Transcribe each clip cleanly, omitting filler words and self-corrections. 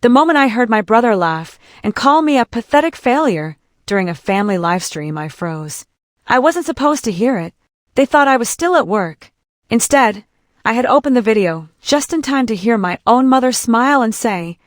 The moment I heard my brother laugh and call me a pathetic failure during a family livestream, I froze. I wasn't supposed to hear it. They thought I was still at work. Instead, I had opened the video just in time to hear my own mother smile and say,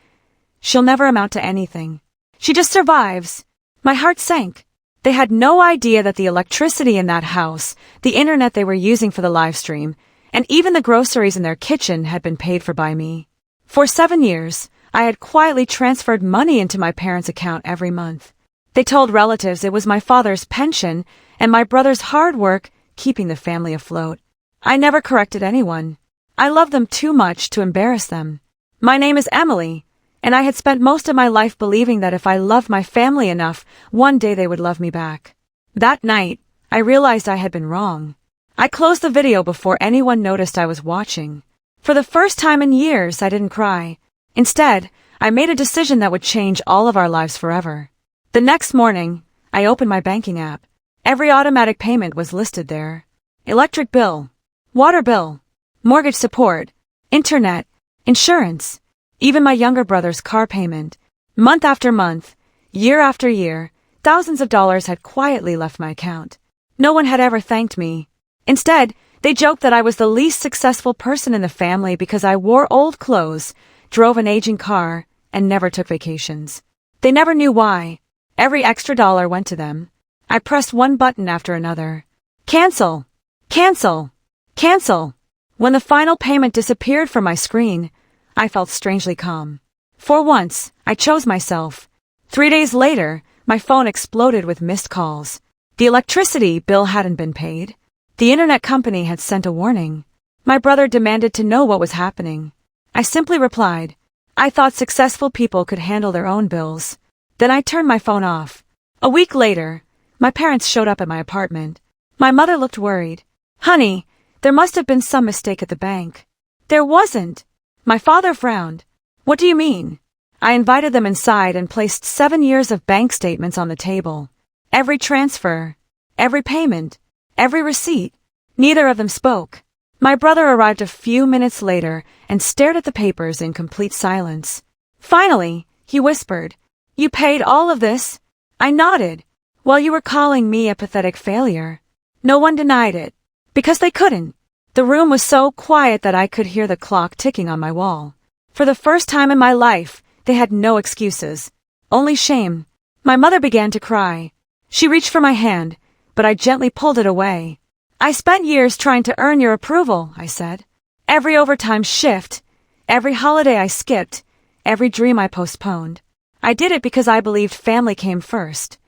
"She'll never amount to anything. She just survives." My heart sank. They had no idea that the electricity in that house, the internet they were using for the live stream, and even the groceries in their kitchen had been paid for by me. For 7 years, I had quietly transferred money into my parents' account every month. They told relatives it was my father's pension and my brother's hard work keeping the family afloat. I never corrected anyone. I loved them too much to embarrass them. My name is Emily, and I had spent most of my life believing that if I loved my family enough, one day they would love me back. That night, I realized I had been wrong. I closed the video before anyone noticed I was watching. For the first time in years, I didn't cry. Instead, I made a decision that would change all of our lives forever. The next morning, I opened my banking app. Every automatic payment was listed there. Electric bill, water bill, mortgage support, internet, insurance, even my younger brother's car payment. Month after month, year after year, thousands of dollars had quietly left my account. No one had ever thanked me. Instead, they joked that I was the least successful person in the family because I wore old clothes, drove an aging car, and never took vacations. They never knew why. Every extra dollar went to them. I pressed one button after another. Cancel! Cancel! Cancel! When the final payment disappeared from my screen, I felt strangely calm. For once, I chose myself. 3 days later, my phone exploded with missed calls. The electricity bill hadn't been paid. The internet company had sent a warning. My brother demanded to know what was happening. I simply replied, "I thought successful people could handle their own bills." Then I turned my phone off. A week later, my parents showed up at my apartment. My mother looked worried. "Honey, there must have been some mistake at the bank." "There wasn't." My father frowned. "What do you mean?" I invited them inside and placed 7 years of bank statements on the table. Every transfer, every payment, every receipt. Neither of them spoke. My brother arrived a few minutes later and stared at the papers in complete silence. Finally, he whispered, "You paid all of this?" I nodded. "Well, you were calling me a pathetic failure." No one denied it. Because they couldn't. The room was so quiet that I could hear the clock ticking on my wall. For the first time in my life, they had no excuses. Only shame. My mother began to cry. She reached for my hand, but I gently pulled it away. "I spent years trying to earn your approval," I said. "Every overtime shift, every holiday I skipped, every dream I postponed. I did it because I believed family came first."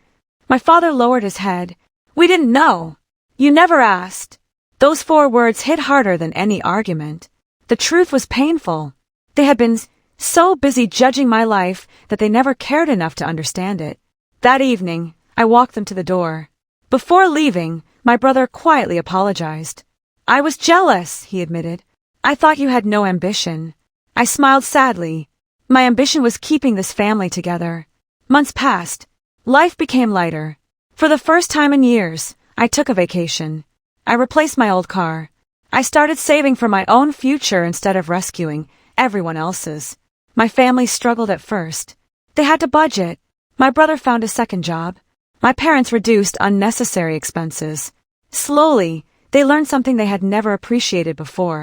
My father lowered his head. "We didn't know. You never asked." Those 4 words hit harder than any argument. The truth was painful. They had been so busy judging my life that they never cared enough to understand it. That evening, I walked them to the door. Before leaving, my brother quietly apologized. "I was jealous," he admitted. "I thought you had no ambition." I smiled sadly. My ambition was keeping this family together. Months passed. Life became lighter. For the first time in years, I took a vacation. I replaced my old car. I started saving for my own future instead of rescuing everyone else's. My family struggled at first. They had to budget. My brother found a second job. My parents reduced unnecessary expenses. Slowly, they learned something they had never appreciated before.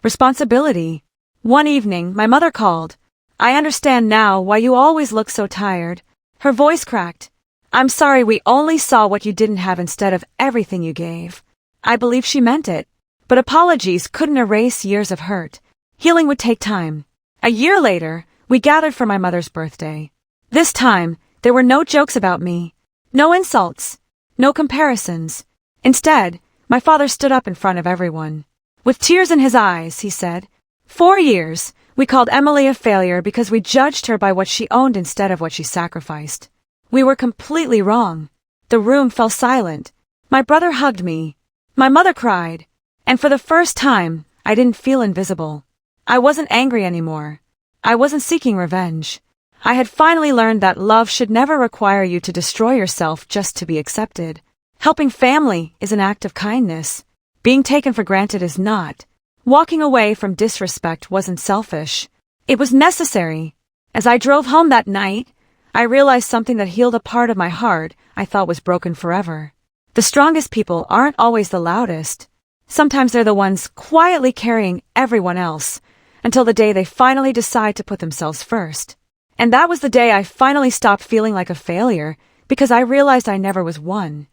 Responsibility. One evening, my mother called. "I understand now why you always look so tired." Her voice cracked. "I'm sorry we only saw what you didn't have instead of everything you gave." I believed she meant it. But apologies couldn't erase years of hurt. Healing would take time. A year later, we gathered for my mother's birthday. This time, there were no jokes about me. No insults. No comparisons. Instead, my father stood up in front of everyone. With tears in his eyes, he said, "4 years, we called Emily a failure because we judged her by what she owned instead of what she sacrificed. We were completely wrong." The room fell silent. My brother hugged me. My mother cried. And for the first time, I didn't feel invisible. I wasn't angry anymore. I wasn't seeking revenge. I had finally learned that love should never require you to destroy yourself just to be accepted. Helping family is an act of kindness. Being taken for granted is not. Walking away from disrespect wasn't selfish. It was necessary. As I drove home that night, I realized something that healed a part of my heart I thought was broken forever. The strongest people aren't always the loudest. Sometimes they're the ones quietly carrying everyone else until the day they finally decide to put themselves first. And that was the day I finally stopped feeling like a failure because I realized I never was one.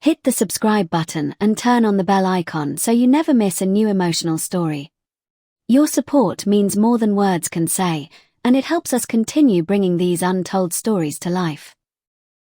Hit the subscribe button and turn on the bell icon so you never miss a new emotional story. Your support means more than words can say, and it helps us continue bringing these untold stories to life.